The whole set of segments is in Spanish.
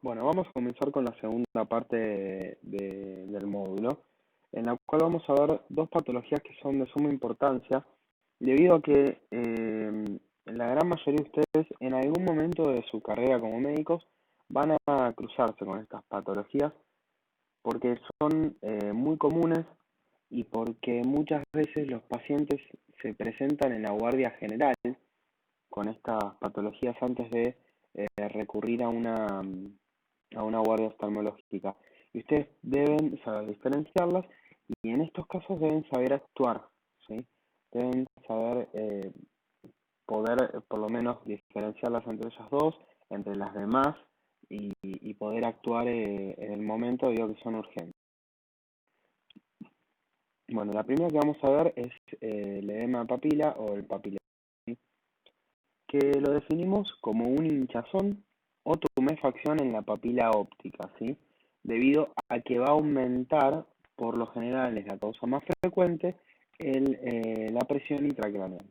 Bueno, vamos a comenzar con la segunda parte del módulo, en la cual vamos a ver dos patologías que son de suma importancia, debido a que la gran mayoría de ustedes en algún momento de su carrera como médicos van a cruzarse con estas patologías porque son muy comunes y porque muchas veces los pacientes se presentan en la guardia general con estas patologías antes de recurrir a una guardia oftalmológica. Y ustedes deben saber diferenciarlas y en estos casos deben saber actuar, ¿sí? Deben saber poder por lo menos diferenciarlas entre ellas dos, entre las demás y poder actuar en el momento debido a que son urgentes. Bueno, la primera que vamos a ver es el edema de papila o el papilema, ¿sí? Que lo definimos como un hinchazón o tumefacción en la papila óptica, ¿sí? Debido a que va a aumentar, por lo general es la causa más frecuente, la presión intracraneal.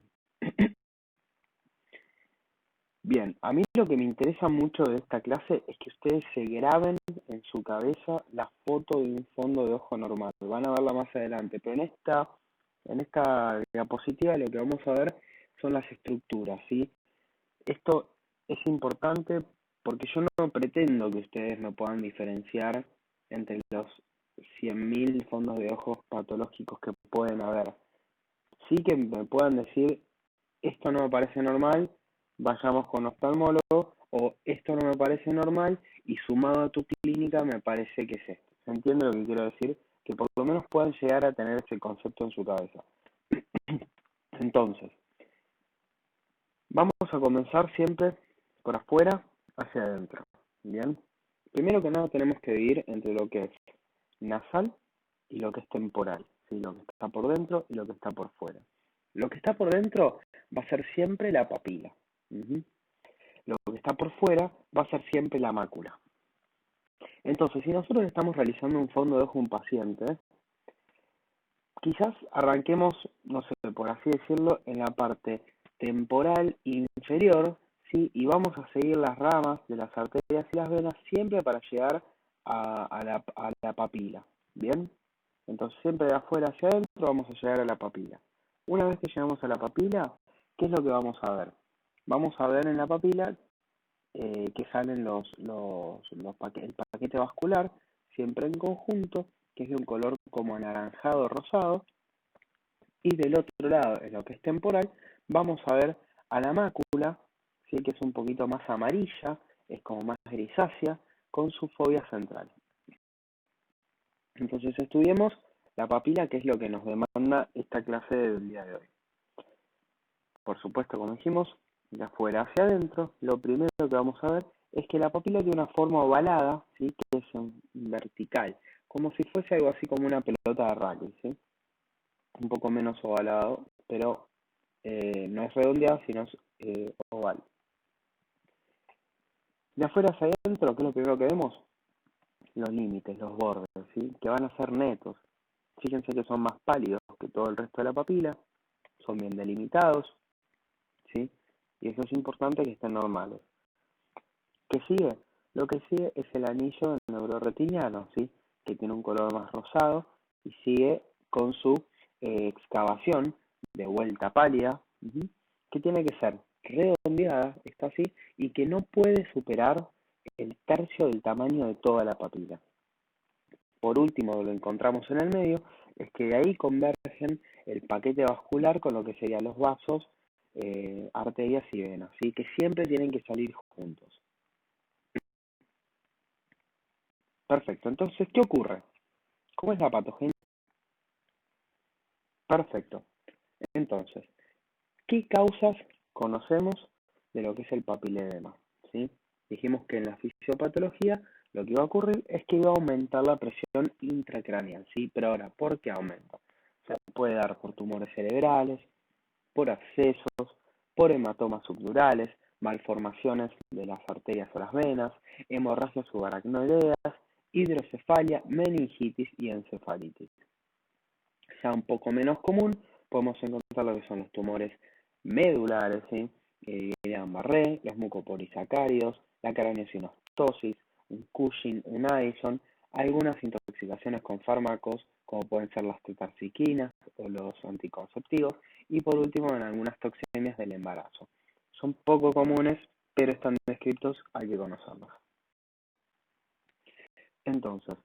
Bien, a mí lo que me interesa mucho de esta clase es que ustedes se graben en su cabeza la foto de un fondo de ojo normal. Van a verla más adelante, pero en esta diapositiva lo que vamos a ver son las estructuras, ¿sí? Esto es importante porque yo no pretendo que ustedes me puedan diferenciar entre los 100.000 fondos de ojos patológicos que pueden haber. Sí que me puedan decir, esto no me parece normal, vayamos con oftalmólogo, o esto no me parece normal y sumado a tu clínica me parece que es esto. ¿Se entiende lo que quiero decir? Que por lo menos puedan llegar a tener ese concepto en su cabeza. Entonces, vamos a comenzar siempre por afuera hacia adentro. Bien. Primero que nada tenemos que dividir entre lo que es nasal y lo que es temporal, ¿sí? Lo que está por dentro y lo que está por fuera. Lo que está por dentro va a ser siempre la papila. Uh-huh. Lo que está por fuera va a ser siempre la mácula. Entonces, si nosotros estamos realizando un fondo de ojo a un paciente, quizás arranquemos, no sé, por así decirlo, en la parte temporal inferior, ¿sí? Y vamos a seguir las ramas de las arterias y las venas siempre para llegar a la papila, ¿bien? Entonces siempre de afuera hacia adentro vamos a llegar a la papila. Una vez que llegamos a la papila, ¿qué es lo que vamos a ver? Vamos a ver en la papila que salen el paquete vascular, siempre en conjunto, que es de un color como anaranjado rosado, y del otro lado, en lo que es temporal, vamos a ver a la mácula, ¿sí? Que es un poquito más amarilla, es como más grisácea, con su fobia central. Entonces estudiemos la papila, que es lo que nos demanda esta clase del día de hoy. Por supuesto, como dijimos, de afuera hacia adentro, lo primero que vamos a ver es que la papila tiene una forma ovalada, ¿sí? Que es vertical, como si fuese algo así como una pelota de rugby, ¿sí? Un poco menos ovalado, pero no es redondeado, sino es oval. De afuera hacia adentro, ¿qué es lo primero que vemos? Los límites, los bordes, ¿sí? Que van a ser netos. Fíjense que son más pálidos que todo el resto de la papila, son bien delimitados, ¿sí? Y eso es importante que estén normales. ¿Qué sigue? Lo que sigue es el anillo neuroretiniano, ¿sí? Que tiene un color más rosado y sigue con su excavación de vuelta pálida, que tiene que ser redondeada, está así, y que no puede superar el tercio del tamaño de toda la papila. Por último, lo encontramos en el medio, es que de ahí convergen el paquete vascular con lo que serían los vasos, arterias y venas, ¿sí? Que siempre tienen que salir juntos. Perfecto, entonces, ¿qué ocurre? ¿Cómo es la patogenia? Perfecto. Entonces, ¿qué causas conocemos de lo que es el papiledema? ¿Sí? Dijimos que en la fisiopatología lo que iba a ocurrir es que iba a aumentar la presión intracraneal, ¿sí? Pero ahora, ¿por qué aumenta? Se puede dar por tumores cerebrales, por abscesos, por hematomas subdurales, malformaciones de las arterias o las venas, hemorragias subaracnoideas, hidrocefalia, meningitis y encefalitis. Ya un poco menos común, podemos encontrar lo que son los tumores medulares, ¿sí? Guillain-Barré, los mucopolisacáridos, la craneosinostosis, un Cushing, un Addison, algunas intoxicaciones con fármacos como pueden ser las tetraciquinas o los anticonceptivos y por último en algunas toxemias del embarazo. Son poco comunes, pero están descritos, hay que conocerlos. Entonces,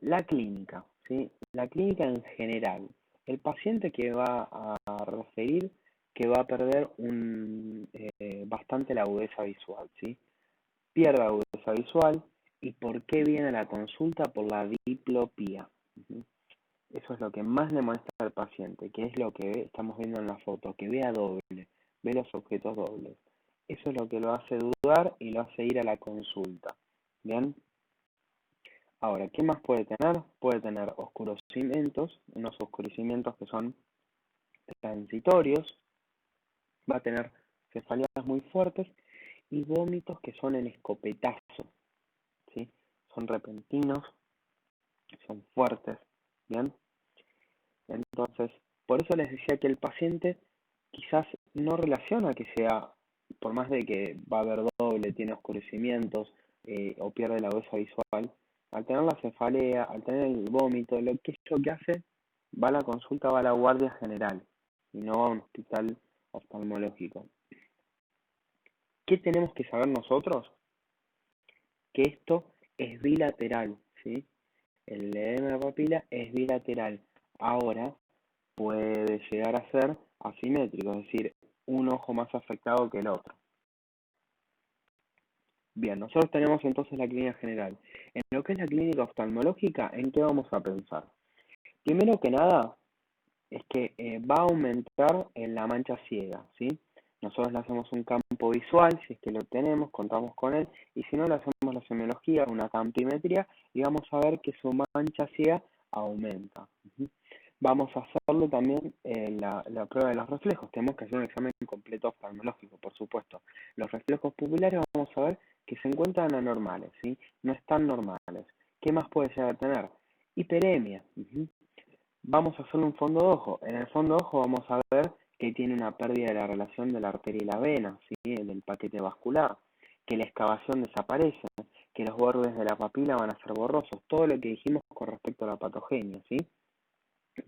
la clínica, ¿sí? La clínica en general. El paciente que va a referir que va a perder bastante la agudeza visual, ¿sí? Pierde agudeza visual. ¿Y por qué viene la consulta? Por la diplopía. Eso es lo que más le molesta al paciente, que es lo que estamos viendo en la foto, que vea doble, ve los objetos dobles. Eso es lo que lo hace dudar y lo hace ir a la consulta. ¿Bien? Ahora, ¿qué más puede tener? Puede tener oscurecimientos, unos oscurecimientos que son transitorios, va a tener cefaleas muy fuertes y vómitos que son en escopetazo, ¿sí? Son repentinos, son fuertes, ¿bien? Entonces, por eso les decía que el paciente quizás no relaciona que sea, por más de que va a haber doble, tiene oscurecimientos o pierde la agudeza visual, al tener la cefalea, al tener el vómito, lo que es lo que hace, va a la consulta, va a la guardia general y no a un hospital oftalmológico. ¿Qué tenemos que saber nosotros? Que esto es bilateral, ¿sí? El edema de la papila es bilateral. Ahora puede llegar a ser asimétrico, es decir, un ojo más afectado que el otro. Bien, nosotros tenemos entonces la clínica general. En lo que es la clínica oftalmológica, ¿en qué vamos a pensar? Primero que nada, es que va a aumentar en la mancha ciega, ¿sí? Nosotros le hacemos un campo visual, si es que lo tenemos, contamos con él, y si no le hacemos la semiología, una campimetría, y vamos a ver que su mancha ciega aumenta. Vamos a hacerle también la prueba de los reflejos. Tenemos que hacer un examen completo oftalmológico, por supuesto. Los reflejos pupilares vamos a ver que se encuentran anormales, ¿sí? No están normales. ¿Qué más puede llegar a tener? Hiperemia. Vamos a hacerle un fondo de ojo. En el fondo de ojo vamos a ver que tiene una pérdida de la relación de la arteria y la vena, ¿sí? Del paquete vascular, que la excavación desaparece, que los bordes de la papila van a ser borrosos. Todo lo que dijimos con respecto a la patogenia, ¿sí?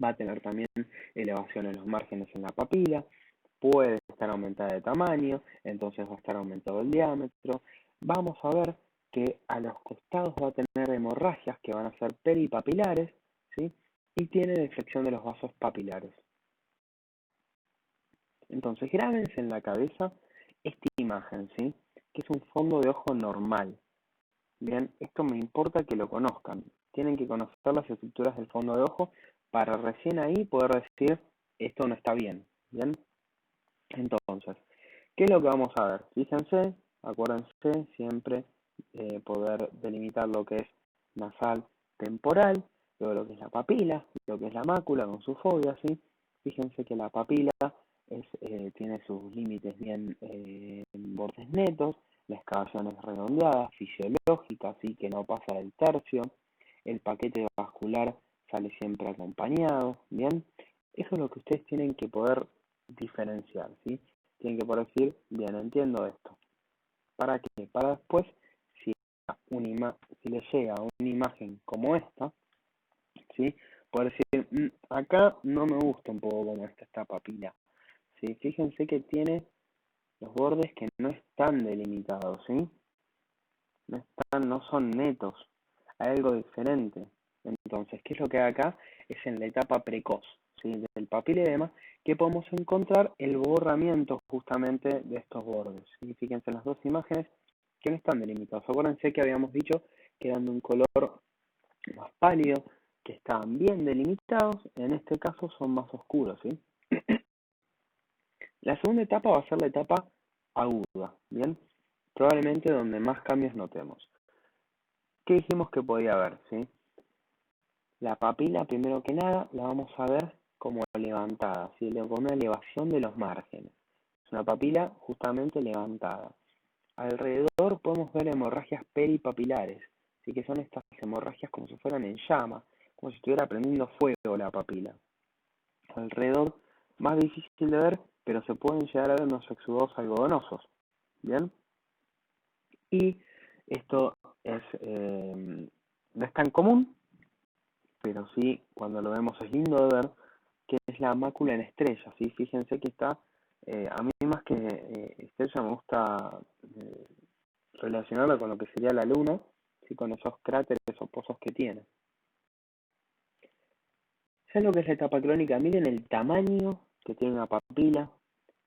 Va a tener también elevación en los márgenes en la papila, puede estar aumentada de tamaño, entonces va a estar aumentado el diámetro. Vamos a ver que a los costados va a tener hemorragias que van a ser peripapilares, ¿sí? Y tiene deflexión de los vasos papilares. Entonces, grábense en la cabeza esta imagen, ¿sí? Que es un fondo de ojo normal. Bien, esto me importa que lo conozcan. Tienen que conocer las estructuras del fondo de ojo para recién ahí poder decir esto no está bien. Bien, entonces, ¿qué es lo que vamos a ver? Fíjense, acuérdense siempre poder delimitar lo que es nasal temporal, luego lo que es la papila, lo que es la mácula con su fobia, ¿sí? Fíjense que la papila tiene sus límites bien en bordes netos, la excavación es redondeada, fisiológica, así que no pasa del tercio, el paquete vascular sale siempre acompañado, ¿bien? Eso es lo que ustedes tienen que poder diferenciar, ¿sí? Tienen que poder decir, bien, entiendo esto. ¿Para qué? Para después, si, si les llega una imagen como esta, ¿sí? Poder decir, acá no me gusta un poco como esta papila, ¿sí? Fíjense que tiene los bordes que no están delimitados, ¿sí? No son netos, hay algo diferente. Entonces, ¿qué es lo que hay acá? Es en la etapa precoz, ¿sí? Del papiledema, que podemos encontrar el borramiento justamente de estos bordes, ¿sí? Fíjense en las dos imágenes que no están delimitados. Acuérdense que habíamos dicho que eran de un color más pálido, que estaban bien delimitados, en este caso son más oscuros, ¿sí? La segunda etapa va a ser la etapa aguda, ¿bien? Probablemente donde más cambios notemos. ¿Qué dijimos que podía haber, sí? La papila, primero que nada, la vamos a ver como levantada, ¿sí? Con una elevación de los márgenes. Es una papila justamente levantada. Alrededor podemos ver hemorragias peripapilares, ¿sí? Que son estas hemorragias como si fueran en llama, como si estuviera prendiendo fuego la papila. Alrededor, más difícil de ver, pero se pueden llegar a ver unos exudados algodonosos. ¿Bien? Y esto no es tan común, pero sí, cuando lo vemos es lindo de ver, que es la mácula en estrella, ¿sí? Fíjense que está, a mí más que estrella me gusta relacionarla con lo que sería la luna, ¿sí? Con esos cráteres o pozos que tiene. ¿Saben lo que es la etapa crónica? Miren el tamaño que tiene una papila,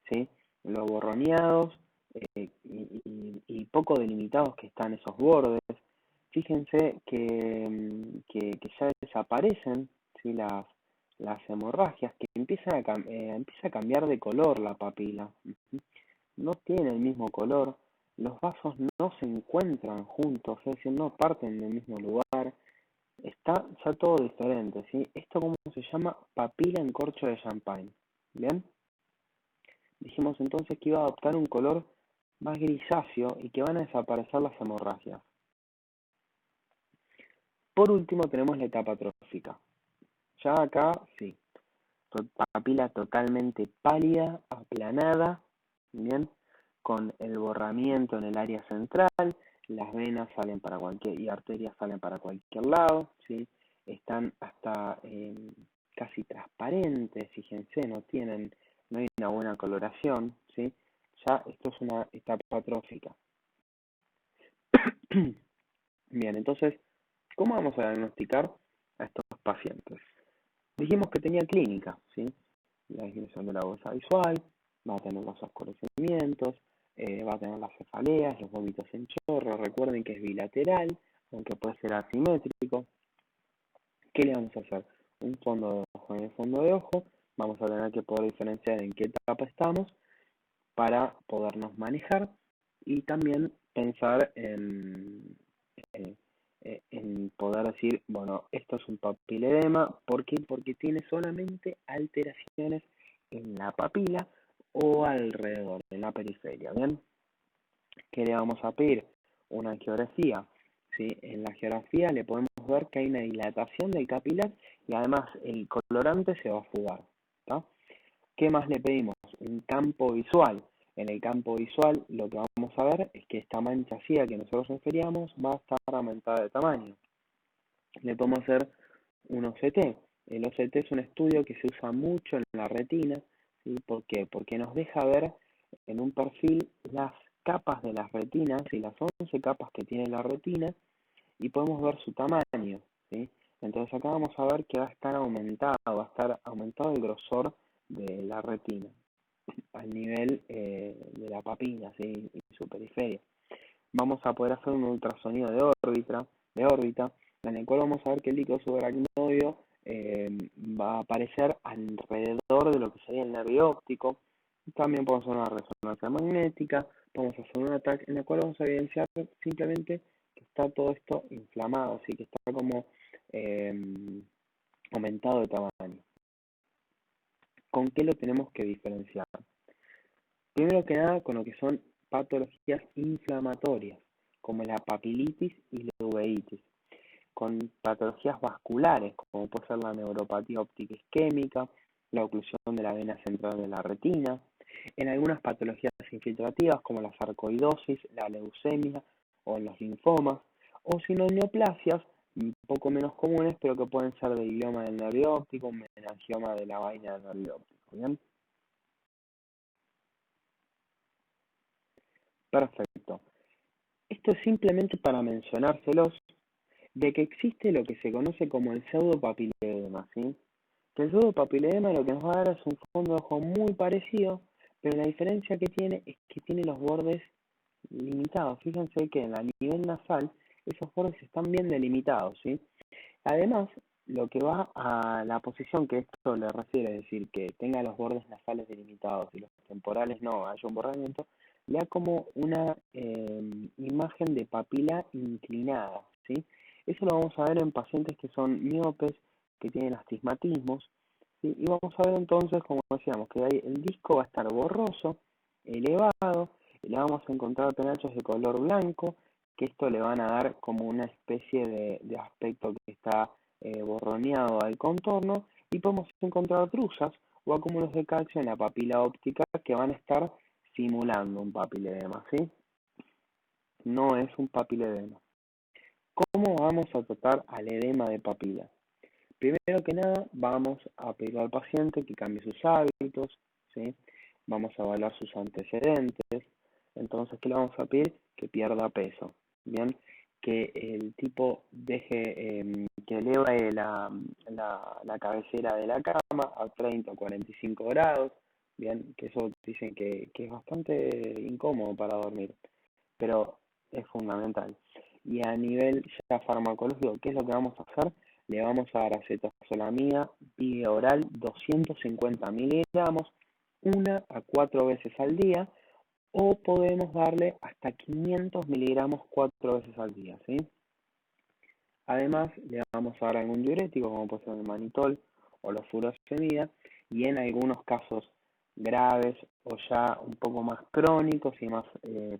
¿sí? Lo borroneados y poco delimitados que están esos bordes. Fíjense que ya desaparecen, ¿sí? Las hemorragias, que empieza a cambiar de color la papila. No tiene el mismo color, los vasos no se encuentran juntos, es decir, no parten del mismo lugar. Está ya todo diferente, ¿sí? Esto como se llama papila en corcho de champagne. ¿Bien? Dijimos entonces que iba a adoptar un color más grisáceo y que van a desaparecer las hemorragias. Por último tenemos la etapa trófica. Ya acá, sí, papila totalmente pálida, aplanada, ¿bien? Con el borramiento en el área central, las venas salen para cualquier, y arterias salen para cualquier lado, ¿sí? Están hasta casi transparentes, fíjense, no hay una buena coloración, ¿sí? Ya esto es una etapa trófica. Bien, entonces, ¿cómo vamos a diagnosticar a estos pacientes? Dijimos que tenía clínica, ¿sí? La disminución de la bolsa visual, va a tener los oscurecimientos, va a tener las cefaleas, los vómitos en chorro. Recuerden que es bilateral, aunque puede ser asimétrico. ¿Qué le vamos a hacer? Un fondo de ojo en el fondo de ojo. Vamos a tener que poder diferenciar en qué etapa estamos para podernos manejar y también pensar en poder decir, bueno, esto es un papiledema. ¿Por qué? Porque tiene solamente alteraciones en la papila o alrededor, en la periferia, ¿bien? ¿Qué le vamos a pedir? Una angiografía, ¿sí? En la geografía le podemos ver que hay una dilatación del capilar y además el colorante se va a fugar, ¿tá? ¿Qué más le pedimos? Un campo visual. En el campo visual lo que vamos a ver es que esta mancha ciega que nosotros referíamos va a estar aumentada de tamaño. Le podemos hacer un OCT. El OCT es un estudio que se usa mucho en la retina, ¿sí? ¿Por qué? Porque nos deja ver en un perfil las capas de las retinas y las 11 capas que tiene la retina y podemos ver su tamaño, ¿sí? Entonces acá vamos a ver que va a estar aumentado el grosor de la retina al nivel de la papila, ¿sí? Y su periferia. Vamos a poder hacer un ultrasonido de órbita, en el cual vamos a ver que el líquido subaracnoideo va a aparecer alrededor de lo que sería el nervio óptico. También podemos hacer una resonancia magnética, podemos hacer un ataque en el cual vamos a evidenciar simplemente que está todo esto inflamado, así que está como aumentado de tamaño. ¿Con qué lo tenemos que diferenciar? Primero que nada, con lo que son patologías inflamatorias, como la papilitis y la uveitis, con patologías vasculares, como puede ser la neuropatía óptica isquémica, la oclusión de la vena central de la retina, en algunas patologías infiltrativas como la sarcoidosis, la leucemia o los linfomas, o si no neoplasias, un poco menos comunes, pero que pueden ser de ileoma del nervio óptico, un meningioma de la vaina del nervio óptico. ¿Bien? Perfecto. Esto es simplemente para mencionárselos de que existe lo que se conoce como el pseudopapiledema, ¿sí? Que el pseudopapiledema lo que nos va a dar es un fondo de ojo muy parecido, pero la diferencia que tiene es que tiene los bordes limitados. Fíjense que a nivel nasal esos bordes están bien delimitados, ¿sí? Además, lo que va a la posición que esto le refiere, es decir, que tenga los bordes nasales delimitados y los temporales no, haya un borramiento, le da como una imagen de papila inclinada, ¿sí? Eso lo vamos a ver en pacientes que son miopes, que tienen astigmatismos, ¿sí? Y vamos a ver entonces, como decíamos, que el disco va a estar borroso, elevado, y le vamos a encontrar penachos de color blanco, que esto le van a dar como una especie de aspecto que está borroneado al contorno, y podemos encontrar truzas o acúmulos de calcio en la papila óptica que van a estar simulando un papiledema, ¿sí? No es un papiledema. ¿Cómo vamos a tratar al edema de papila? Primero que nada, vamos a pedir al paciente que cambie sus hábitos, ¿sí? Vamos a evaluar sus antecedentes. Entonces, ¿qué le vamos a pedir? Que pierda peso, ¿bien? Que el tipo deje, que eleve la cabecera de la cama a 30 o 45 grados, ¿bien? Que eso dicen que es bastante incómodo para dormir, pero es fundamental. Y a nivel ya farmacológico, ¿qué es lo que vamos a hacer? Le vamos a dar acetazolamida vía oral 250 miligramos, 1 a 4 veces al día, o podemos darle hasta 500 miligramos 4 veces al día, ¿sí? Además, le vamos a dar algún diurético, como puede ser el manitol o la furosemida, y en algunos casos graves o ya un poco más crónicos y más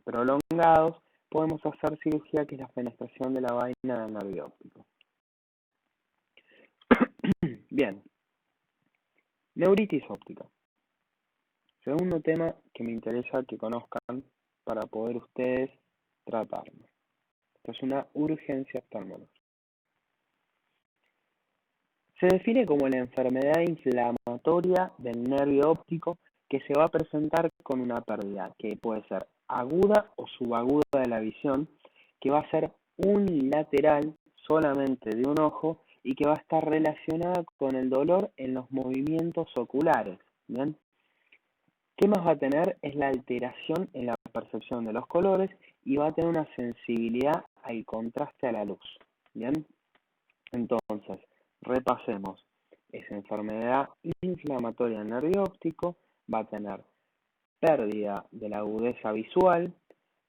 prolongados, podemos hacer cirugía, que es la fenestración de la vaina del nervio óptico. Bien, neuritis óptica. Segundo tema que me interesa que conozcan para poder ustedes tratarlo. Esto es una urgencia oftalmológica. Se define como la enfermedad inflamatoria del nervio óptico que se va a presentar con una pérdida que puede ser aguda o subaguda de la visión, que va a ser unilateral solamente de un ojo y que va a estar relacionada con el dolor en los movimientos oculares. ¿Bien? ¿Qué más va a tener? Es la alteración en la percepción de los colores y va a tener una sensibilidad al contraste a la luz. ¿Bien? Entonces, repasemos. Esa enfermedad inflamatoria del nervio óptico va a tener pérdida de la agudeza visual,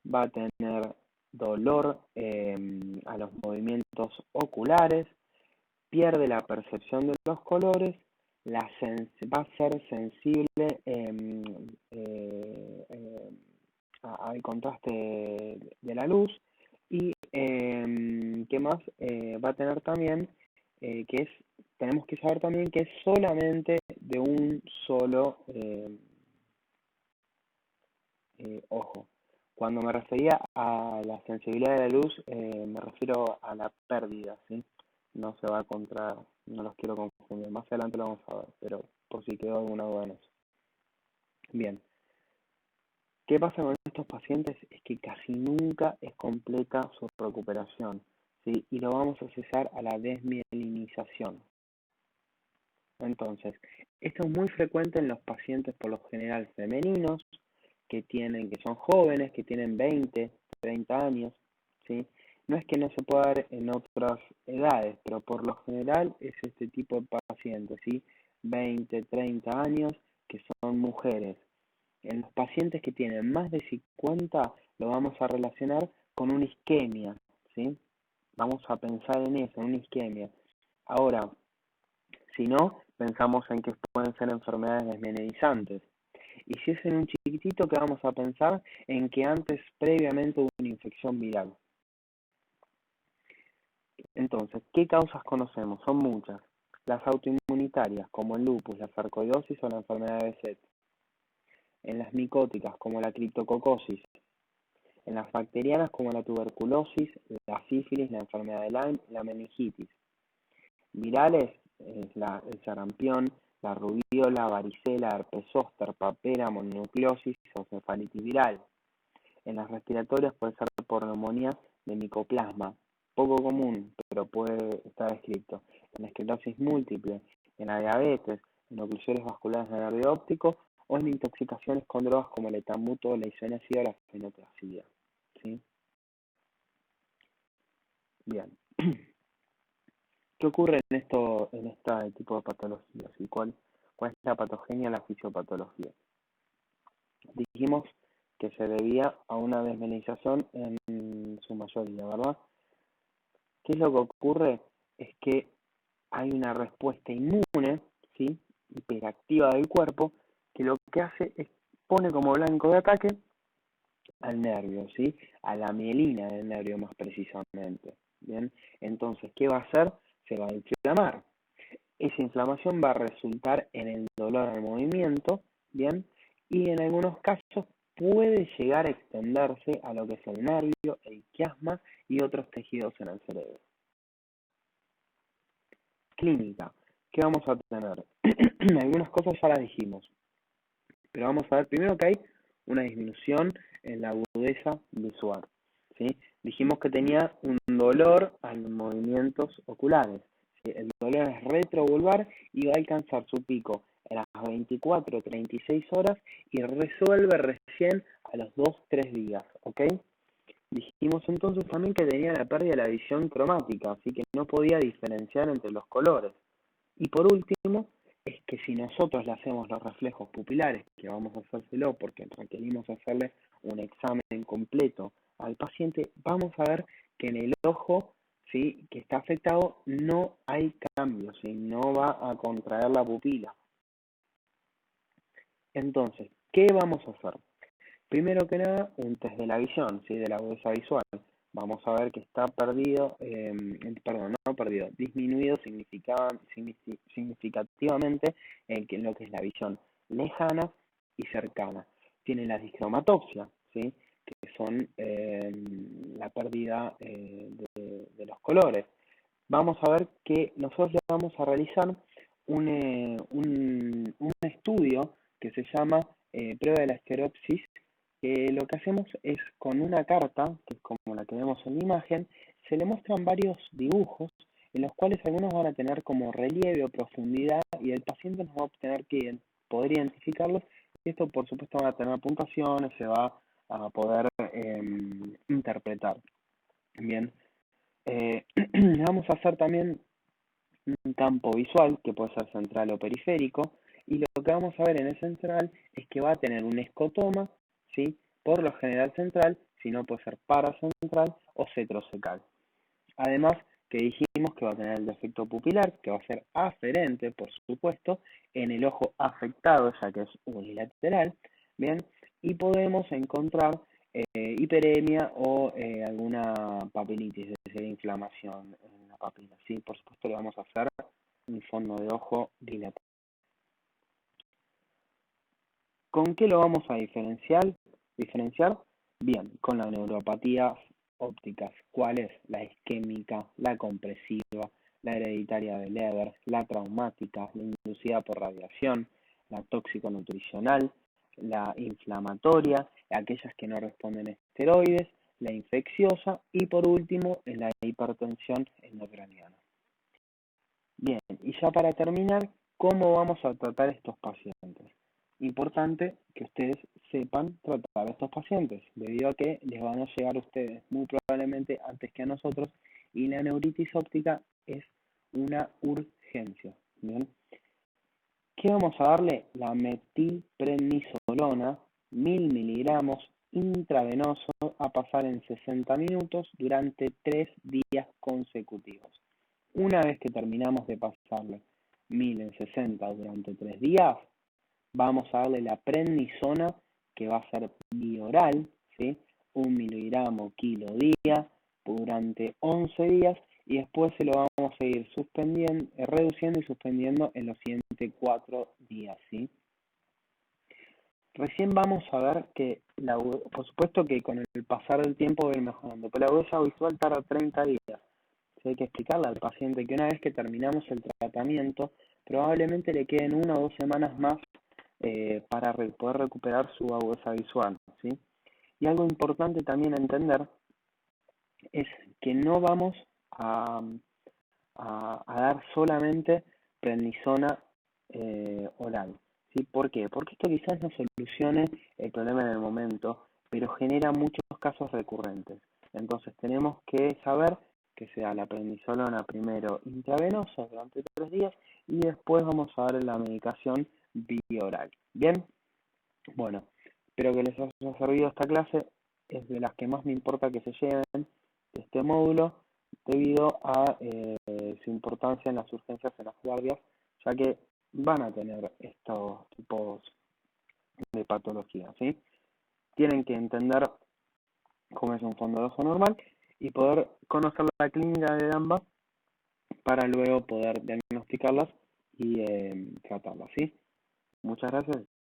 va a tener dolor a los movimientos oculares, pierde la percepción de los colores, va a ser sensible al contraste de la luz y ¿qué más? Va a tener también tenemos que saber también que es solamente de un solo ojo. Cuando me refería a la sensibilidad de la luz, me refiero a la pérdida, ¿sí? No se va a encontrar, no los quiero confundir. Más adelante lo vamos a ver, pero por si quedó alguna duda en eso. Bien. ¿Qué pasa con estos pacientes? Es que casi nunca es completa su recuperación, ¿sí? Y lo vamos a asociar a la desmielinización. Entonces, esto es muy frecuente en los pacientes, por lo general femeninos, que son jóvenes, que tienen 20, 30 años, ¿sí? No es que no se pueda dar en otras edades, pero por lo general es este tipo de pacientes, ¿sí? 20, 30 años, que son mujeres. En los pacientes que tienen más de 50 lo vamos a relacionar con una isquemia, ¿sí? Vamos a pensar en eso, en una isquemia. Ahora, si no, pensamos en que pueden ser enfermedades desmielinisantes. Y si es en un chiquitito, ¿qué vamos a pensar? En que antes, previamente, hubo una infección viral. Entonces, ¿qué causas conocemos? Son muchas. Las autoinmunitarias, como el lupus, la sarcoidosis o la enfermedad de Behçet. En las micóticas, como la criptococosis. En las bacterianas, como la tuberculosis, la sífilis, la enfermedad de Lyme, la meningitis. Virales, el sarampión, la rubiola, varicela, herpes zóster, papera, mononucleosis o cefalitis viral. En las respiratorias puede ser por neumonía de micoplasma, poco común, pero puede estar descrito. En la esclerosis múltiple, en la diabetes, en oclusiones vasculares del nervio óptico o en intoxicaciones con drogas como el etambuto, la isoniazida o la fenotiazida. ¿Sí? Bien. ¿Qué ocurre en este tipo de patologías? ¿Y cuál es la patogenia, la fisiopatología? Dijimos que se debía a una desmielinización en su mayoría, ¿verdad? ¿Qué es lo que ocurre? Es que hay una respuesta inmune, ¿sí? Hiperactiva del cuerpo, que lo que hace es pone como blanco de ataque al nervio, ¿sí? A la mielina del nervio más precisamente. ¿Bien? Entonces, ¿qué va a hacer? Se va a inflamar. Esa inflamación va a resultar en el dolor al movimiento, ¿bien? Y en algunos casos puede llegar a extenderse a lo que es el nervio, el quiasma y otros tejidos en el cerebro. Clínica. ¿Qué vamos a tener? Algunas cosas ya las dijimos, pero vamos a ver primero que hay una disminución en la agudeza visual, ¿sí? Dijimos que tenía un dolor a los movimientos oculares, ¿sí? El dolor es retrovulvar y va a alcanzar su pico en las 24 o 36 horas y resuelve recién a los 2-3 días, ¿ok? Dijimos entonces también que tenía la pérdida de la visión cromática, así que no podía diferenciar entre los colores. Y por último, es que si nosotros le hacemos los reflejos pupilares, que vamos a hacérselo porque requerimos hacerle un examen completo al paciente, vamos a ver que en el ojo, ¿sí?, que está afectado no hay cambios, ¿sí?, no va a contraer la pupila. Entonces, ¿qué vamos a hacer? Primero que nada, un test de la visión, ¿sí?, de la agudeza visual. Vamos a ver que está disminuido significativamente en lo que es la visión lejana y cercana. Tiene la discromatopsia, ¿sí?, que son la pérdida de los colores. Vamos a ver que nosotros le vamos a realizar un estudio que se llama prueba de la estereopsis. Lo que hacemos es con una carta, que es como la que vemos en la imagen, se le muestran varios dibujos en los cuales algunos van a tener como relieve o profundidad y el paciente nos va a tener que poder identificarlos y esto por supuesto va a tener puntuaciones, se va a poder interpretar. Bien, vamos a hacer también un campo visual que puede ser central o periférico y lo que vamos a ver en el central es que va a tener un escotoma, ¿sí?, por lo general central, si no puede ser paracentral o cetrocecal. Además que dijimos que va a tener el defecto pupilar, que va a ser aferente, por supuesto, en el ojo afectado, ya que es unilateral, ¿bien? Y podemos encontrar hiperemia o alguna papilitis, es decir, inflamación en la papila, ¿sí? Por supuesto le vamos a hacer un fondo de ojo dilatado. ¿Con qué lo vamos a diferenciar? Bien, con las neuropatías ópticas. ¿Cuál es? La isquémica, la compresiva, la hereditaria de Leber, la traumática, la inducida por radiación, la tóxico-nutricional, la inflamatoria, aquellas que no responden a esteroides, la infecciosa y por último la hipertensión endocraniana. Bien, y ya para terminar, ¿cómo vamos a tratar estos pacientes? Importante que ustedes sepan tratar a estos pacientes, debido a que les van a llegar a ustedes muy probablemente antes que a nosotros y la neuritis óptica es una urgencia. ¿Bien? ¿Qué vamos a darle? La metilprednisolona, 1000 miligramos intravenoso a pasar en 60 minutos durante 3 días consecutivos. Una vez que terminamos de pasarle 1000 en 60 durante 3 días, vamos a darle la prednisona, que va a ser bioral, ¿sí?, 1 miligramo kilo día durante 11 días y después se lo vamos a ir reduciendo y suspendiendo en los siguientes 4 días, ¿sí? Recién vamos a ver que, por supuesto que con el pasar del tiempo va a ir mejorando, pero la agudeza visual tarda 30 días. Hay que explicarle al paciente que una vez que terminamos el tratamiento, probablemente le queden 1 o 2 semanas más para poder recuperar su agudeza visual, ¿sí? Y algo importante también a entender es que no vamos a dar solamente prednisona oral, ¿sí? ¿Por qué? Porque esto quizás no solucione el problema en el momento, pero genera muchos casos recurrentes. Entonces tenemos que saber que sea la prednisolona primero intravenosa durante 3 días y después vamos a dar la medicación bioral. ¿Bien? Bueno, espero que les haya servido esta clase. Es de las que más me importa que se lleven de este módulo debido a su importancia en las urgencias en las guardias, ya que van a tener estos tipos de patologías, ¿sí? Tienen que entender cómo es un fondo de ojo normal y poder conocer la clínica de ambas para luego poder diagnosticarlas y tratarlas, ¿sí? Muchas gracias.